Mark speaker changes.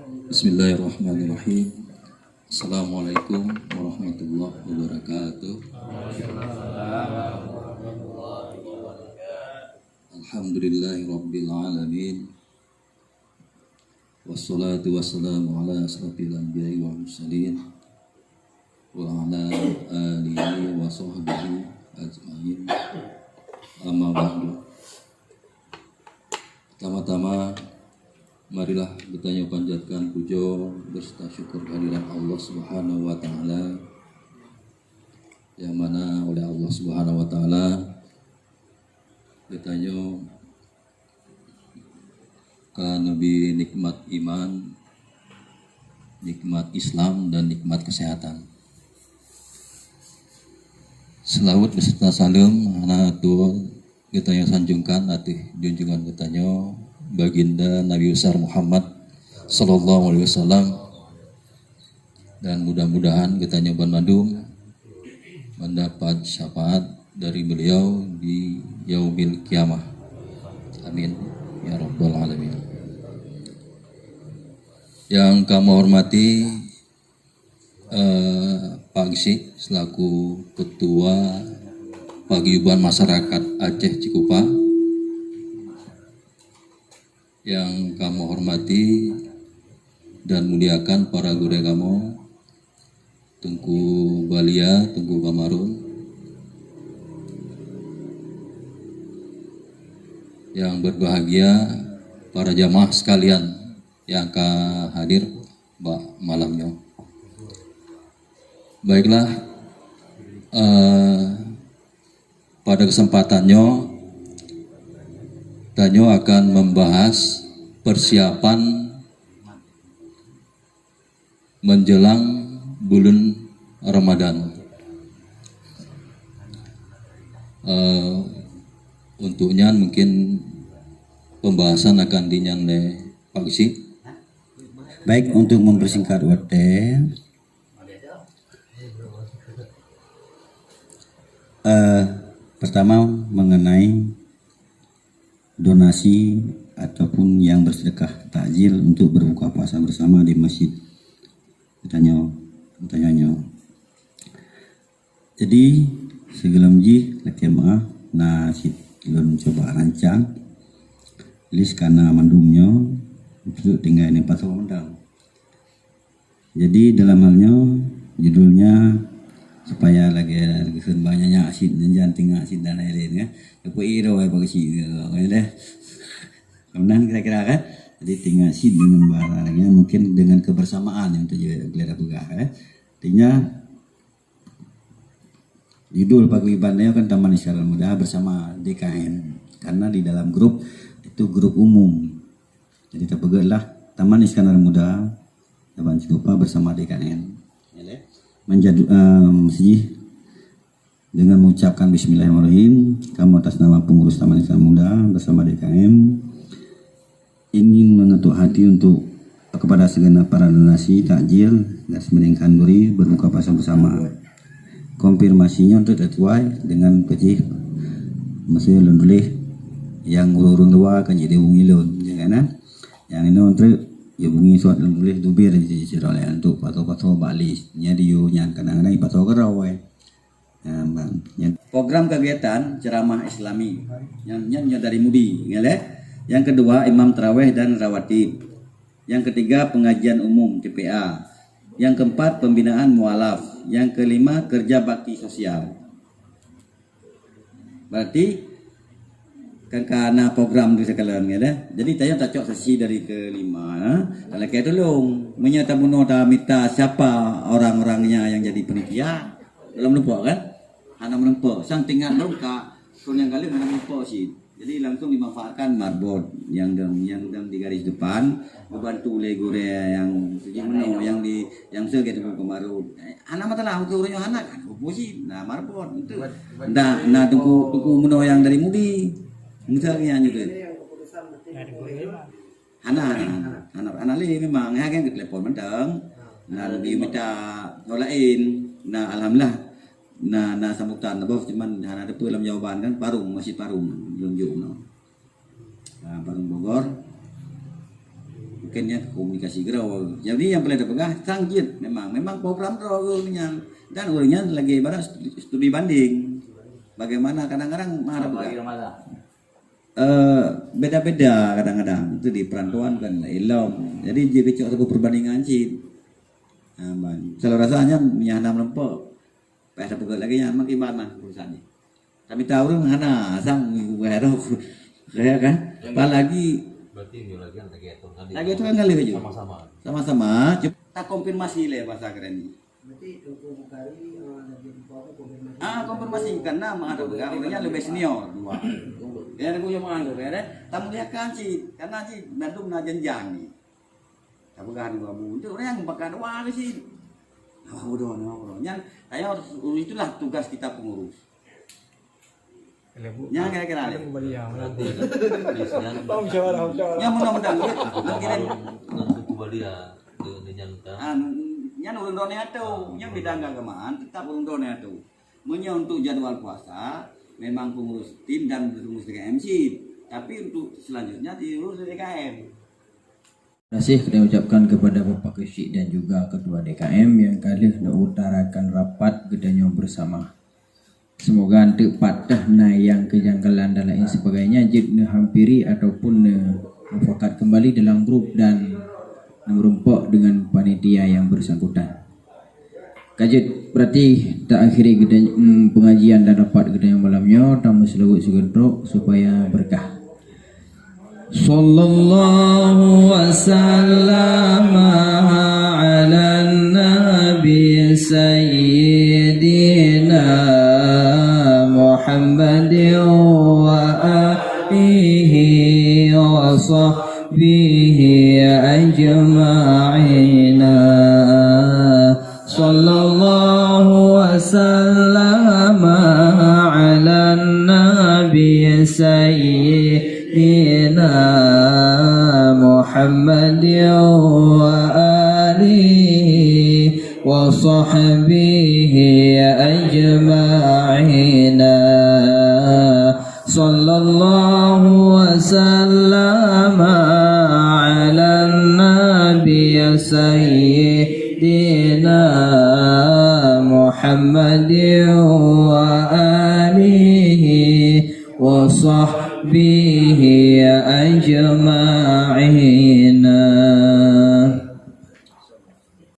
Speaker 1: Bismillahirrahmanirrahim. Assalamualaikum warahmatullahi wabarakatuh. Alhamdulillahirabbil alamin. Wassalatu wassalamu ala asrofil anbiya'i wal mursalin wa ala alihi wa sahbihi ajma'in. Amma ba'du. Pertama-tama marilah bertanya panjatkan puja berserta syukur kehadiran Allah Subhanahu wa taala, yang mana oleh Allah Subhanahu wa taala bertanya karena nabi nikmat iman, nikmat Islam dan nikmat kesehatan. Selawat beserta salam ana tuh kita yang sanjungkan atih junjungan katanya baginda Nabi besar Muhammad sallallahu alaihi wasallam, dan mudah-mudahan kita nyoba madum mendapat syafaat dari beliau di yaumil kiamah. Amin ya rabbal alamin. Yang kami hormati Pak Gisi selaku Ketua Paguyuban Masyarakat Aceh Cikupa, yang kamu hormati dan muliakan para guru kamu, Tungku Balia, Tungku Kamarun, yang berbahagia para jamaah sekalian yang akan hadir malamnya. Baiklah, pada kesempatannya Tanyo akan membahas persiapan menjelang bulan Ramadan. Untuknya mungkin pembahasan akan dinyang Pak Gisi.
Speaker 2: Baik, untuk mempersingkat waktu, pertama mengenai donasi ataupun yang bersedekah takjil untuk berbuka puasa bersama di masjid. Pertanyaannya. Jadi sebelum latihan maaf, nasi belum coba rancang list karena mandumnya untuk tinggal ini pasal undang. Jadi dalam halnya judulnya supaya lagi banyaknya asid dan janting asid dan lain-lain ya. Aku iro bagi sih deh. Kemudian kira-kira kan, jadi tinggal asid dengan barangnya mungkin dengan kebersamaan yang terjadi gelera begah ya. Artinya judul paguyubannya kan Taman Isyarat Muda bersama DKM, karena di dalam grup itu grup umum. Jadi terpegatlah Taman Isyarat Muda Taman Cikupa bersama DKM. Menjadi dengan mengucapkan Bismillahirrahmanirrahim, kamu atas nama pengurus Taman Isyarat Muda bersama DKM ingin mengetuk hati untuk kepada segenap para donasi takjil dan semeningkan duri berbuka puasa bersama. Konfirmasinya untuk sesuai dengan pecih masih lundulih yang urung dua kan jadi wungilun, jangan yang ini untuk ya bunyi suat lundulih dubir jadi ceroleh untuk pato-pato balis nyadi yu yang kadang-kadang pato kerau program kegiatan ceramah Islami yang dari Mudi yang kedua imam tarawih dan rawatib, yang ketiga pengajian umum TPA, yang keempat pembinaan mualaf, yang kelima kerja bakti sosial. Berarti kan karena program di sekalian ya. Jadi saya tak cok sesi dari kelima. Kalau kayak tolong menyata menota minta siapa orang-orangnya yang jadi penitia dalam lupa kan? Hana menempa sang tinggal dong kak. Yang kali hana menempa sih. Jadi langsung dimanfaatkan marbot yang di garis depan, membantu legure yang sejumlah yang segitu kemaru. Anak mata lah untuk orang anak kan, sih. Nah marbot itu. Nah tunggu meno yang dari Mudi. Misalnya gitu. Anak li memang ya kan telepon menteng. Nah lebih minta nolain. Nah alhamdulillah. Nah sambutan bos cuman ada dalam jawaban kan Parung, masih Parung belum jauh no. Nah Parung Bogor. Oke, akhirnya komunikasi grow. Jadi yang boleh dipegang sangjit memang program grow-nya dan urangnya lagi ibarat studi banding. Bagaimana kadang-kadang marah beda-beda kadang-kadang itu di perantauan kan ilom. Jadi jika cok satu perbandingan sih. Kalau rasanya menyana melempok. Pas pegal lagi nya makin mana urusannya. Kami tahu orang mana sang wero saya kan. Apalagi
Speaker 3: berarti ini
Speaker 2: lagi itu kan kali aja. Sama-sama. Kita konfirmasi le bahasa keren ini.
Speaker 4: Berarti 20 kali lagi di bawah konfirmasi.
Speaker 2: Konfirmasi karena ada orangnya lebih senior. Ya ada punya mangan ya deh. Tamu lihat kan sih karena sih Bandung na janjang nih. Tamu kan gua muncul orang yang bakal wali sih. Udah. Yang saya harus itulah tugas kita pengurus. Ya kira-kira. Ya mudah-mudahan nya urang done atuh, yang bidang keagamaan tetap urang done atuh. Munya untuk jadwal puasa memang pengurus tim dan pengurus DKM sih, tapi untuk selanjutnya diurus DKM.
Speaker 5: Terima kasih kita ucapkan kepada Bapak Kesyik dan juga Ketua DKM yang kali utarakan rapat gedanya bersama. Semoga nanti patah yang kejanggalan dan lain sebagainya jid hampiri ataupun mufakat kembali dalam grup dan merumpok dengan panitia yang bersangkutan. Kajit berarti tak akhiri pengajian dan rapat gedanya malamnya tamu selawat sugendrok supaya berkah. Sallallahu wasallam ala nabi sayyidina Muhammad wa alihi wa sahbihi ajma'in. Sallallahu wasallam ala nabi sayyidina Muhammad wa alihi wa sahbihi ajma'in. Sallallahu wasallam ala nabi sayyidina Muhammad wa alihi wa sahbihi